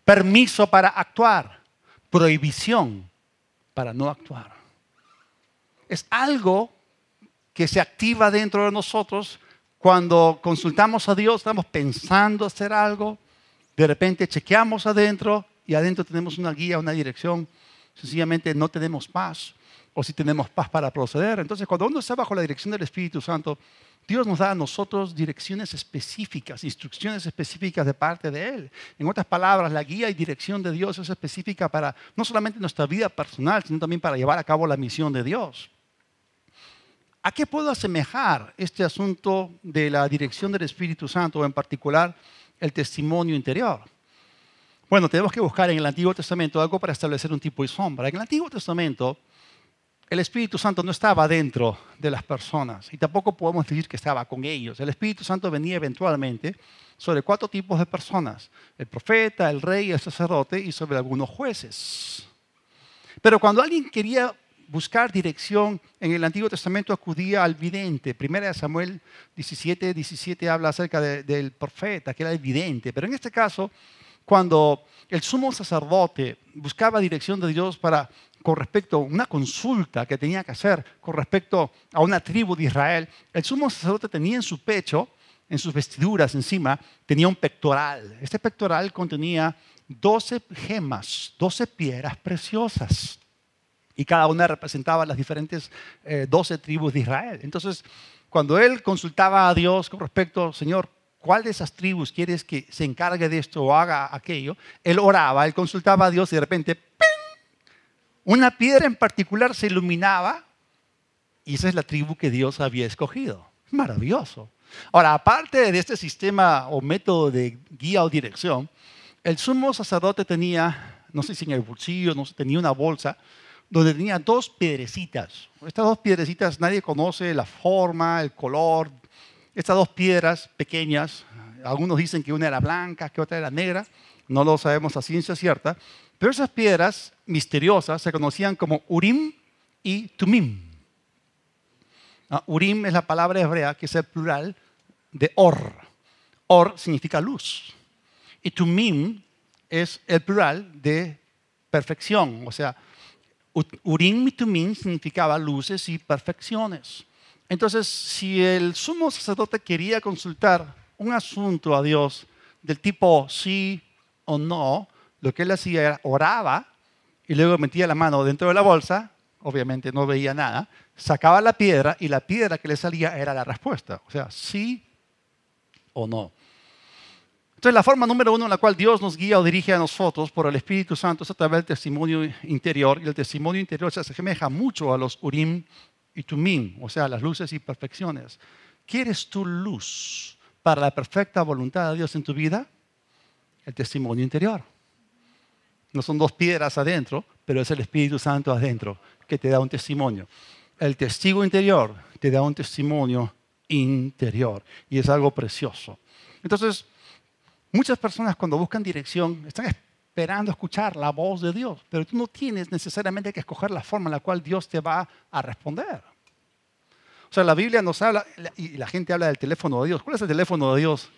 Permiso para actuar, prohibición para no actuar. Es algo que se activa dentro de nosotros cuando consultamos a Dios, estamos pensando hacer algo, de repente chequeamos adentro y adentro tenemos una guía, una dirección, sencillamente no tenemos paz. O si tenemos paz para proceder. Entonces, cuando uno está bajo la dirección del Espíritu Santo, Dios nos da a nosotros direcciones específicas, instrucciones específicas de parte de Él. En otras palabras, la guía y dirección de Dios es específica para no solamente nuestra vida personal, sino también para llevar a cabo la misión de Dios. ¿A qué puedo asemejar este asunto de la dirección del Espíritu Santo, o en particular el testimonio interior? Bueno, tenemos que buscar en el Antiguo Testamento algo para establecer un tipo y sombra. En el Antiguo Testamento, el Espíritu Santo no estaba dentro de las personas y tampoco podemos decir que estaba con ellos. El Espíritu Santo venía eventualmente sobre 4 tipos de personas: el profeta, el rey, el sacerdote y sobre algunos jueces. Pero cuando alguien quería buscar dirección en el Antiguo Testamento, acudía al vidente. 1 Samuel 17:17 habla acerca del profeta, que era el vidente. Pero en este caso, cuando el sumo sacerdote buscaba dirección de Dios con respecto a una consulta que tenía que hacer con respecto a una tribu de Israel, el sumo sacerdote tenía en su pecho, en sus vestiduras encima, tenía un pectoral. Este pectoral contenía 12 gemas, 12 piedras preciosas. Y cada una representaba las diferentes 12 tribus de Israel. Entonces, cuando él consultaba a Dios con respecto, Señor, ¿cuál de esas tribus quieres que se encargue de esto o haga aquello? Él oraba, él consultaba a Dios y de repente, ¡ping!, una piedra en particular se iluminaba y esa es la tribu que Dios había escogido. Maravilloso. Ahora, aparte de este sistema o método de guía o dirección, el sumo sacerdote tenía, no sé si en el bolsillo, no sé, tenía una bolsa donde tenía 2 piedrecitas. Estas 2 piedrecitas nadie conoce la forma, el color. Estas 2 piedras pequeñas, algunos dicen que una era blanca, que otra era negra, no lo sabemos a ciencia cierta, pero esas piedras misteriosas se conocían como Urim y Tumim. Urim es la palabra hebrea que es el plural de Or. Or significa luz. Y Tumim es el plural de perfección. O sea, Urim y Tumim significaba luces y perfecciones. Entonces, si el sumo sacerdote quería consultar un asunto a Dios del tipo sí o no, lo que él hacía era oraba y luego metía la mano dentro de la bolsa, obviamente no veía nada, sacaba la piedra y la piedra que le salía era la respuesta, o sea, sí o no. Entonces, la forma número uno en la cual Dios nos guía o dirige a nosotros por el Espíritu Santo es a través del testimonio interior. Y el testimonio interior se asemeja mucho a los Urim y Tumim, o sea, las luces y perfecciones. ¿Quieres tu luz para la perfecta voluntad de Dios en tu vida? El testimonio interior. No son dos piedras adentro, pero es el Espíritu Santo adentro que te da un testimonio. El testigo interior te da un testimonio interior y es algo precioso. Entonces, muchas personas cuando buscan dirección están esperando escuchar la voz de Dios, pero tú no tienes necesariamente que escoger la forma en la cual Dios te va a responder. O sea, la Biblia nos habla, y la gente habla del teléfono de Dios. ¿Cuál es el teléfono de Dios?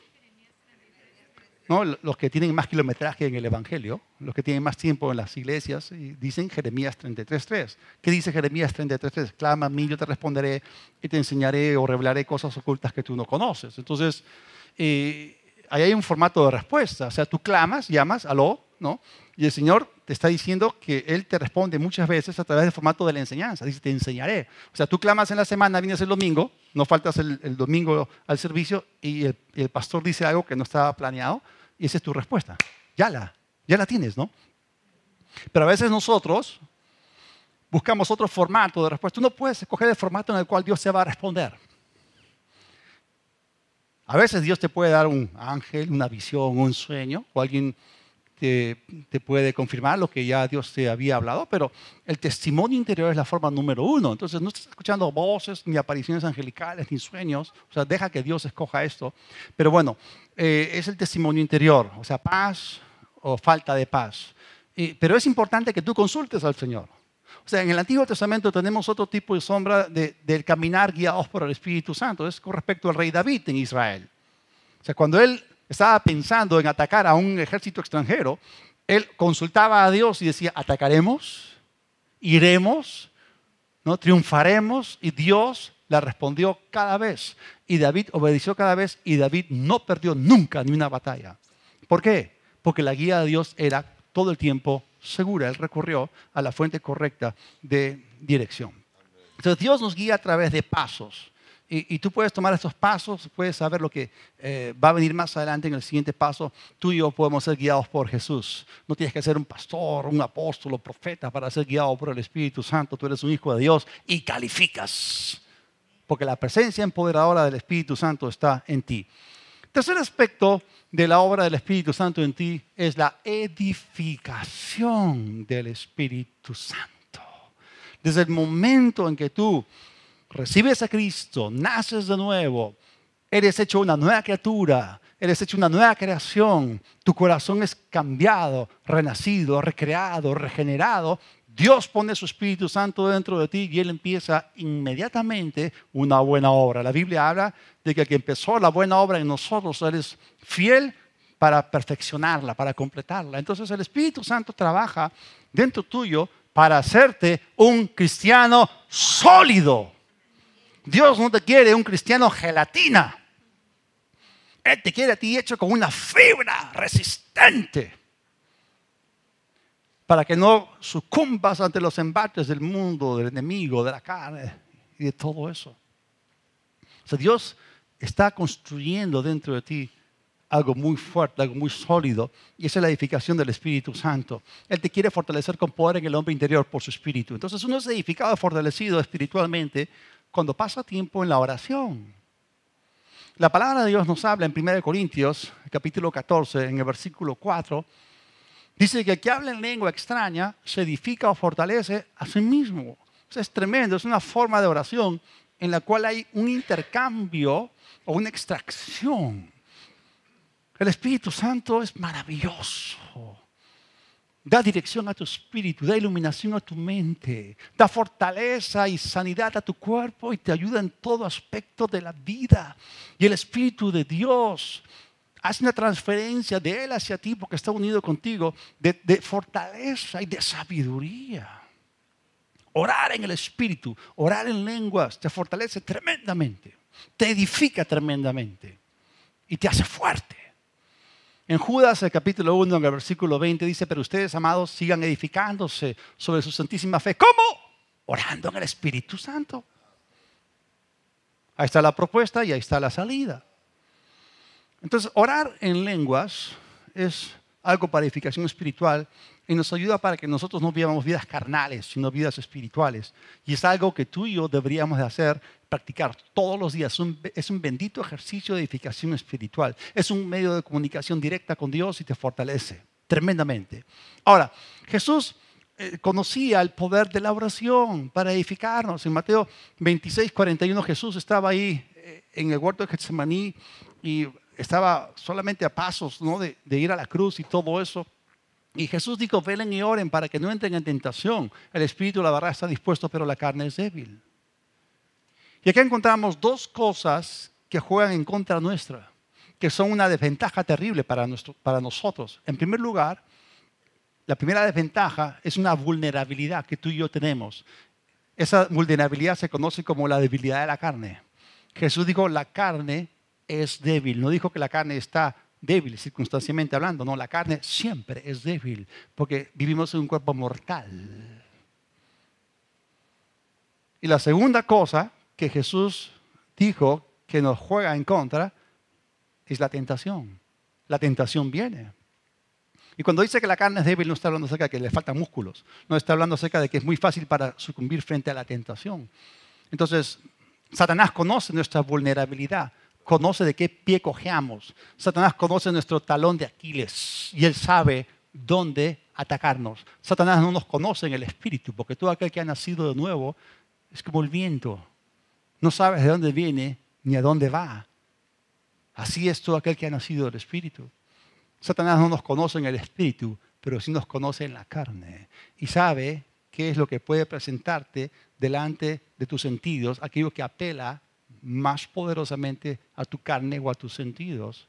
¿No? Los que tienen más kilometraje en el Evangelio, los que tienen más tiempo en las iglesias, y dicen Jeremías 33:3. ¿Qué dice Jeremías 33:3? Clama a mí, yo te responderé y te enseñaré o revelaré cosas ocultas que tú no conoces. Entonces, ahí hay un formato de respuesta. O sea, tú clamas, llamas, aló, ¿no? Y el Señor te está diciendo que Él te responde muchas veces a través del formato de la enseñanza. Dice, te enseñaré. O sea, tú clamas en la semana, vienes el domingo, no faltas el domingo al servicio y el pastor dice algo que no estaba planeado y esa es tu respuesta. Ya la tienes, ¿no? Pero a veces nosotros buscamos otro formato de respuesta. Tú no puedes escoger el formato en el cual Dios se va a responder. A veces Dios te puede dar un ángel, una visión, un sueño, o alguien te puede confirmar lo que ya Dios te había hablado, pero el testimonio interior es la forma número uno. Entonces no estás escuchando voces, ni apariciones angelicales, ni sueños. O sea, deja que Dios escoja esto. Pero bueno, es el testimonio interior, o sea, paz o falta de paz. Pero es importante que tú consultes al Señor. O sea, en el Antiguo Testamento tenemos otro tipo de sombra del caminar guiados por el Espíritu Santo. Es con respecto al rey David en Israel. O sea, cuando él estaba pensando en atacar a un ejército extranjero, él consultaba a Dios y decía, atacaremos, iremos, ¿no? Triunfaremos. Y Dios le respondió cada vez. Y David obedeció cada vez y David no perdió nunca ni una batalla. ¿Por qué? Porque la guía de Dios era todo el tiempo segura. Él recurrió a la fuente correcta de dirección. Entonces Dios nos guía a través de pasos. Y tú puedes tomar estos pasos, puedes saber lo que va a venir más adelante en el siguiente paso. Tú y yo podemos ser guiados por Jesús. No tienes que ser un pastor, un apóstol o profeta para ser guiado por el Espíritu Santo. Tú eres un hijo de Dios y calificas. Porque la presencia empoderadora del Espíritu Santo está en ti. Tercer aspecto de la obra del Espíritu Santo en ti es la edificación del Espíritu Santo. Desde el momento en que tú recibes a Cristo, naces de nuevo, eres hecho una nueva criatura, eres hecho una nueva creación, tu corazón es cambiado, renacido, recreado, regenerado. Dios pone su Espíritu Santo dentro de ti y Él empieza inmediatamente una buena obra. La Biblia habla de que el que empezó la buena obra en nosotros, Él es fiel para perfeccionarla, para completarla. Entonces el Espíritu Santo trabaja dentro tuyo para hacerte un cristiano sólido. Dios no te quiere un cristiano gelatina. Él te quiere a ti hecho con una fibra resistente para que no sucumbas ante los embates del mundo, del enemigo, de la carne y de todo eso. O sea, Dios está construyendo dentro de ti algo muy fuerte, algo muy sólido, y esa es la edificación del Espíritu Santo. Él te quiere fortalecer con poder en el hombre interior por su Espíritu. Entonces uno es edificado, fortalecido espiritualmente cuando pasa tiempo en la oración. La palabra de Dios nos habla en 1 Corintios, capítulo 14, en el versículo 4, dice que el que habla en lengua extraña se edifica o fortalece a sí mismo. O sea, es tremendo, es una forma de oración en la cual hay un intercambio o una extracción. El Espíritu Santo es maravilloso. Da dirección a tu espíritu, da iluminación a tu mente, da fortaleza y sanidad a tu cuerpo y te ayuda en todo aspecto de la vida. Y el Espíritu de Dios hace una transferencia de Él hacia ti porque está unido contigo de fortaleza y de sabiduría. Orar en el Espíritu, orar en lenguas, te fortalece tremendamente, te edifica tremendamente y te hace fuerte. En Judas, el capítulo 1, en el versículo 20, dice, pero ustedes, amados, sigan edificándose sobre su santísima fe. ¿Cómo? Orando en el Espíritu Santo. Ahí está la propuesta y ahí está la salida. Entonces, orar en lenguas es algo para edificación espiritual y nos ayuda para que nosotros no vivamos vidas carnales, sino vidas espirituales. Y es algo que tú y yo deberíamos de hacer, practicar todos los días. Es un bendito ejercicio de edificación espiritual. Es un medio de comunicación directa con Dios y te fortalece tremendamente. Ahora, Jesús conocía el poder de la oración para edificarnos. En Mateo 26:41 Jesús estaba ahí en el huerto de Getsemaní y estaba solamente a pasos, ¿no?, de ir a la cruz y todo eso. Y Jesús dijo, velen y oren para que no entren en tentación. El espíritu, la verdad, está dispuesto, pero la carne es débil. Y aquí encontramos dos cosas que juegan en contra nuestra, que son una desventaja terrible para nosotros. En primer lugar, la primera desventaja es una vulnerabilidad que tú y yo tenemos. Esa vulnerabilidad se conoce como la debilidad de la carne. Jesús dijo, la carne es débil. No dijo que la carne está débil, circunstancialmente hablando. No, la carne siempre es débil, porque vivimos en un cuerpo mortal. Y la segunda cosa que Jesús dijo que nos juega en contra es la tentación. La tentación viene. Y cuando dice que la carne es débil, no está hablando acerca de que le faltan músculos. No está hablando acerca de que es muy fácil para sucumbir frente a la tentación. Entonces, Satanás conoce nuestra vulnerabilidad. Conoce de qué pie cojeamos. Satanás conoce nuestro talón de Aquiles. Y él sabe dónde atacarnos. Satanás no nos conoce en el espíritu, porque todo aquel que ha nacido de nuevo es como el viento. No sabes de dónde viene ni a dónde va. Así es todo aquel que ha nacido del espíritu. Satanás no nos conoce en el espíritu, pero sí nos conoce en la carne. Y sabe qué es lo que puede presentarte delante de tus sentidos, aquello que apela más poderosamente a tu carne o a tus sentidos.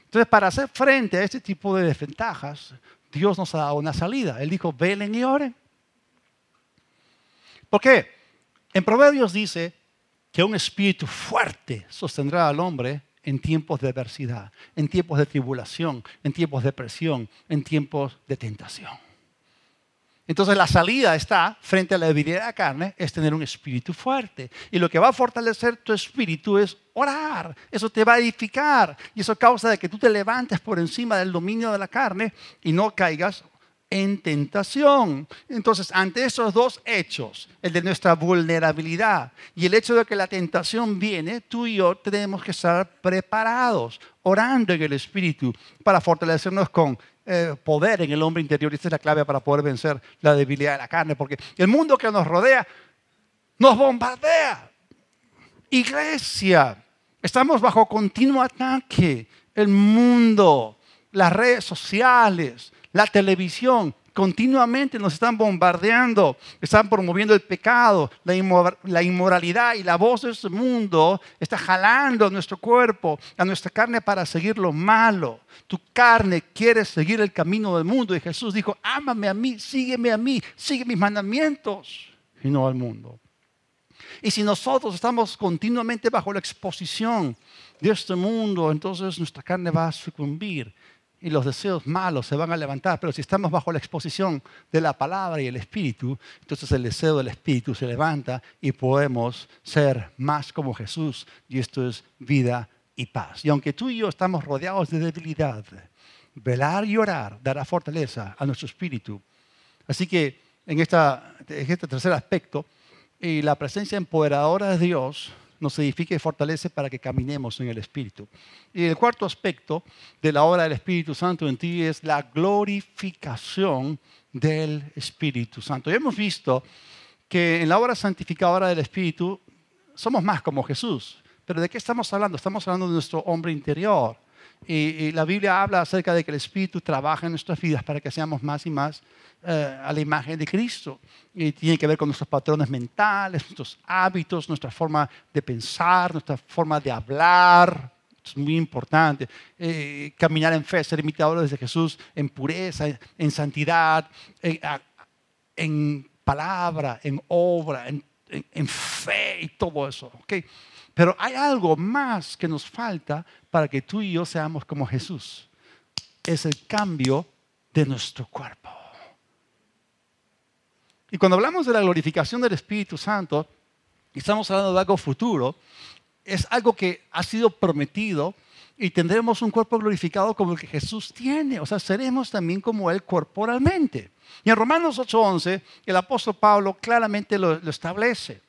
Entonces, para hacer frente a este tipo de desventajas, Dios nos ha dado una salida. Él dijo, velen y oren. ¿Por qué? En Proverbios dice que un espíritu fuerte sostendrá al hombre en tiempos de adversidad, en tiempos de tribulación, en tiempos de presión, en tiempos de tentación. Entonces la salida está frente a la debilidad de la carne, es tener un espíritu fuerte. Y lo que va a fortalecer tu espíritu es orar. Eso te va a edificar. Y eso causa de que tú te levantes por encima del dominio de la carne y no caigas en tentación. Entonces, ante esos dos hechos, el de nuestra vulnerabilidad y el hecho de que la tentación viene, tú y yo tenemos que estar preparados, orando en el Espíritu para fortalecernos con poder en el hombre interior. Esta es la clave para poder vencer la debilidad de la carne, porque el mundo que nos rodea nos bombardea. Iglesia, estamos bajo continuo ataque. El mundo, las redes sociales, la televisión, continuamente nos están bombardeando, están promoviendo el pecado, la inmoralidad, y la voz de este mundo está jalando a nuestro cuerpo, a nuestra carne para seguir lo malo. Tu carne quiere seguir el camino del mundo y Jesús dijo, ámame a mí, sigue mis mandamientos y no al mundo. Y si nosotros estamos continuamente bajo la exposición de este mundo, entonces nuestra carne va a sucumbir y los deseos malos se van a levantar. Pero si estamos bajo la exposición de la palabra y el Espíritu, entonces el deseo del Espíritu se levanta y podemos ser más como Jesús. Y esto es vida y paz. Y aunque tú y yo estamos rodeados de debilidad, velar y orar dará fortaleza a nuestro espíritu. Así que en este tercer aspecto, la presencia empoderadora de Dios nos edifica y fortalece para que caminemos en el Espíritu. Y el cuarto aspecto de la obra del Espíritu Santo en ti es la glorificación del Espíritu Santo. Y hemos visto que en la obra santificadora del Espíritu somos más como Jesús. Pero ¿de qué estamos hablando? Estamos hablando de nuestro hombre interior. Y la Biblia habla acerca de que el Espíritu trabaja en nuestras vidas para que seamos más y más a la imagen de Cristo. Y tiene que ver con nuestros patrones mentales, nuestros hábitos, nuestra forma de pensar, nuestra forma de hablar. Es muy importante. Caminar en fe, ser imitadores de Jesús en pureza, en santidad, en palabra, en obra, en fe y todo eso. ¿Okay? Pero hay algo más que nos falta para que tú y yo seamos como Jesús. Es el cambio de nuestro cuerpo. Y cuando hablamos de la glorificación del Espíritu Santo, y estamos hablando de algo futuro, es algo que ha sido prometido y tendremos un cuerpo glorificado como el que Jesús tiene. O sea, seremos también como Él corporalmente. Y en Romanos 8:11, el apóstol Pablo claramente lo establece.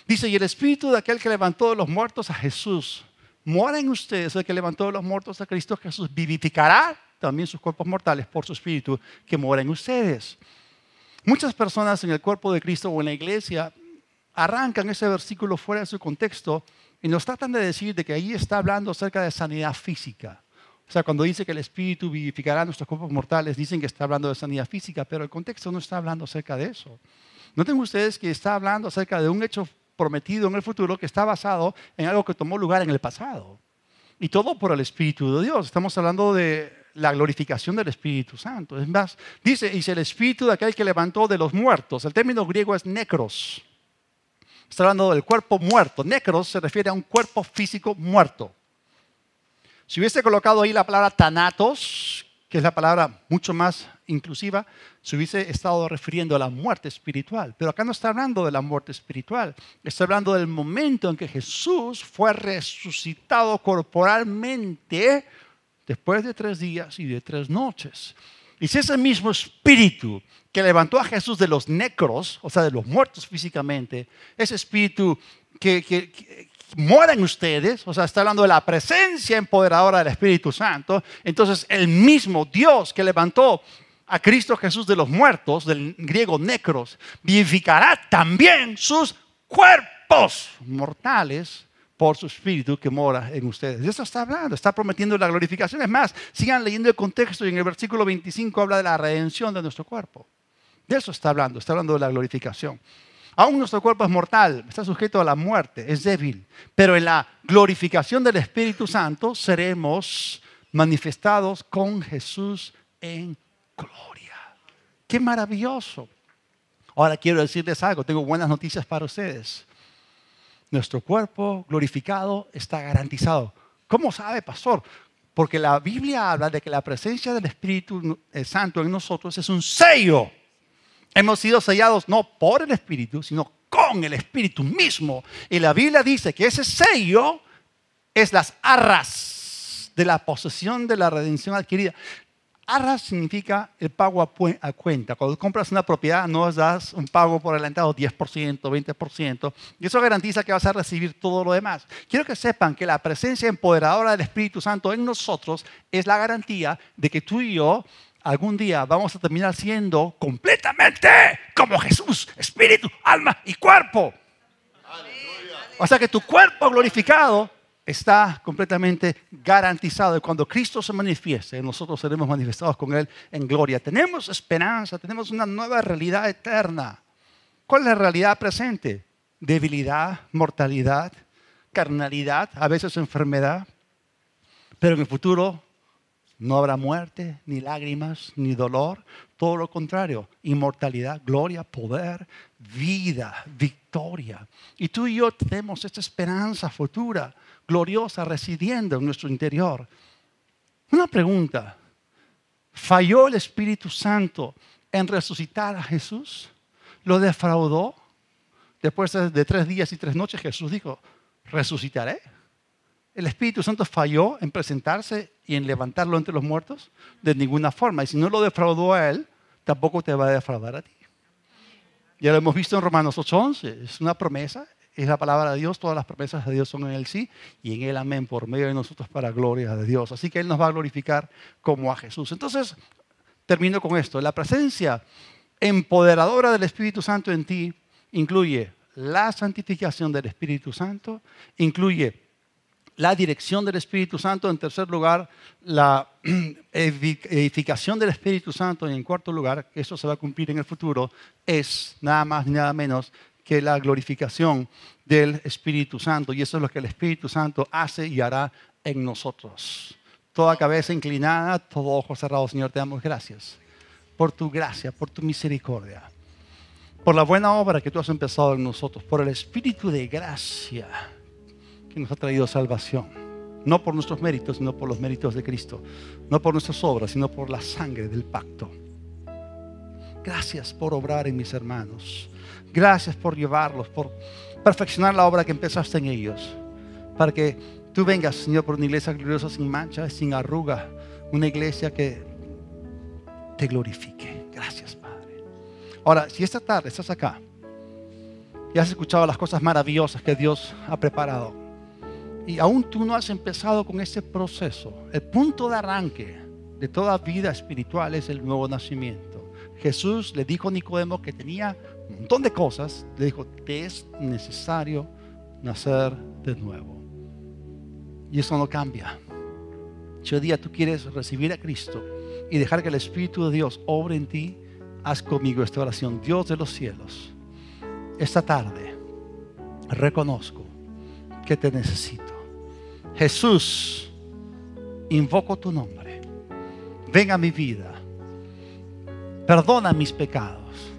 Dice, y el Espíritu de aquel que levantó de los muertos a Jesús mora en ustedes, el que levantó de los muertos a Cristo Jesús, vivificará también sus cuerpos mortales por su Espíritu que mora en ustedes. Muchas personas en el cuerpo de Cristo o en la iglesia arrancan ese versículo fuera de su contexto y nos tratan de decir de que ahí está hablando acerca de sanidad física. O sea, cuando dice que el Espíritu vivificará nuestros cuerpos mortales, dicen que está hablando de sanidad física, pero el contexto no está hablando acerca de eso. Noten ustedes que está hablando acerca de un hecho prometido en el futuro que está basado en algo que tomó lugar en el pasado. Y todo por el Espíritu de Dios. Estamos hablando de la glorificación del Espíritu Santo. Es más, dice, y si el Espíritu de aquel que levantó de los muertos, el término griego es necros. Está hablando del cuerpo muerto. Necros se refiere a un cuerpo físico muerto. Si hubiese colocado ahí la palabra thanatos, que es la palabra mucho más inclusiva, se hubiese estado refiriendo a la muerte espiritual. Pero acá no está hablando de la muerte espiritual. Está hablando del momento en que Jesús fue resucitado corporalmente después de 3 días y de 3 noches. Y si ese mismo espíritu que levantó a Jesús de los necros, o sea, de los muertos físicamente, ese espíritu que mora en ustedes, o sea, está hablando de la presencia empoderadora del Espíritu Santo, entonces el mismo Dios que levantó a Cristo Jesús de los muertos, del griego necros, vivificará también sus cuerpos mortales por su Espíritu que mora en ustedes. De eso está hablando, está prometiendo la glorificación. Es más, sigan leyendo el contexto y en el versículo 25 habla de la redención de nuestro cuerpo. De eso está hablando de la glorificación. Aún nuestro cuerpo es mortal, está sujeto a la muerte, es débil. Pero en la glorificación del Espíritu Santo seremos manifestados con Jesús en gloria. ¡Qué maravilloso! Ahora quiero decirles algo, tengo buenas noticias para ustedes. Nuestro cuerpo glorificado está garantizado. ¿Cómo sabe, pastor? Porque la Biblia habla de que la presencia del Espíritu Santo en nosotros es un sello. Hemos sido sellados no por el Espíritu, sino con el Espíritu mismo. Y la Biblia dice que ese sello es las arras de la posesión de la redención adquirida. Arras significa el pago a cuenta. Cuando compras una propiedad, no das un pago por adelantado 10%, 20%. Y eso garantiza que vas a recibir todo lo demás. Quiero que sepan que la presencia empoderadora del Espíritu Santo en nosotros es la garantía de que tú y yo algún día vamos a terminar siendo completamente como Jesús, espíritu, alma y cuerpo. O sea que tu cuerpo glorificado está completamente garantizado. Y cuando Cristo se manifieste, nosotros seremos manifestados con Él en gloria. Tenemos esperanza, tenemos una nueva realidad eterna. ¿Cuál es la realidad presente? Debilidad, mortalidad, carnalidad, a veces enfermedad. Pero en el futuro no habrá muerte, ni lágrimas, ni dolor. Todo lo contrario, inmortalidad, gloria, poder, vida, victoria. Y tú y yo tenemos esta esperanza futura, gloriosa, residiendo en nuestro interior. Una pregunta. ¿Falló el Espíritu Santo en resucitar a Jesús? ¿Lo defraudó? Después de 3 días y 3 noches Jesús dijo, resucitaré. ¿El Espíritu Santo falló en presentarse y en levantarlo entre los muertos? De ninguna forma. Y si no lo defraudó a Él, tampoco te va a defraudar a ti. Ya lo hemos visto en Romanos 8:11. Es una promesa, es la palabra de Dios. Todas las promesas de Dios son en el sí y en el amén por medio de nosotros para gloria de Dios. Así que Él nos va a glorificar como a Jesús. Entonces, termino con esto. La presencia empoderadora del Espíritu Santo en ti incluye la santificación del Espíritu Santo, incluye la dirección del Espíritu Santo, en tercer lugar, la edificación del Espíritu Santo, y en cuarto lugar, que eso se va a cumplir en el futuro, es nada más ni nada menos que la glorificación del Espíritu Santo. Y eso es lo que el Espíritu Santo hace y hará en nosotros. Toda cabeza inclinada, todo ojo cerrado. Señor, te damos gracias por tu gracia, por tu misericordia. por la buena obra que tú has empezado en nosotros, por el Espíritu de gracia que nos ha traído salvación. No por nuestros méritos, sino por los méritos de Cristo. No por nuestras obras, sino por la sangre del pacto. Gracias por obrar en mis hermanos. Gracias por llevarlos, por perfeccionar la obra que empezaste en ellos. Para que tú vengas, Señor, por una iglesia gloriosa, sin mancha, sin arruga. Una iglesia que te glorifique. Gracias, Padre. Ahora, si esta tarde estás acá y has escuchado las cosas maravillosas que Dios ha preparado, y aún tú no has empezado con este proceso, el punto de arranque de toda vida espiritual es el nuevo nacimiento. Jesús le dijo a Nicodemo que tenía un montón de cosas. Le dijo, te es necesario nacer de nuevo. Y eso no cambia. Si hoy día tú quieres recibir a Cristo y dejar que el Espíritu de Dios obre en ti, haz conmigo esta oración. Dios de los cielos, esta tarde reconozco que te necesito. Jesús, invoco tu nombre. Ven a mi vida. Perdona mis pecados.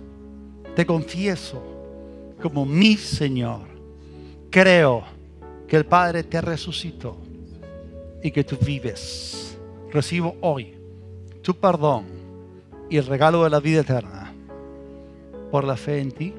Te confieso como mi Señor. Creo que el Padre te resucitó y que tú vives. Recibo hoy tu perdón y el regalo de la vida eterna por la fe en ti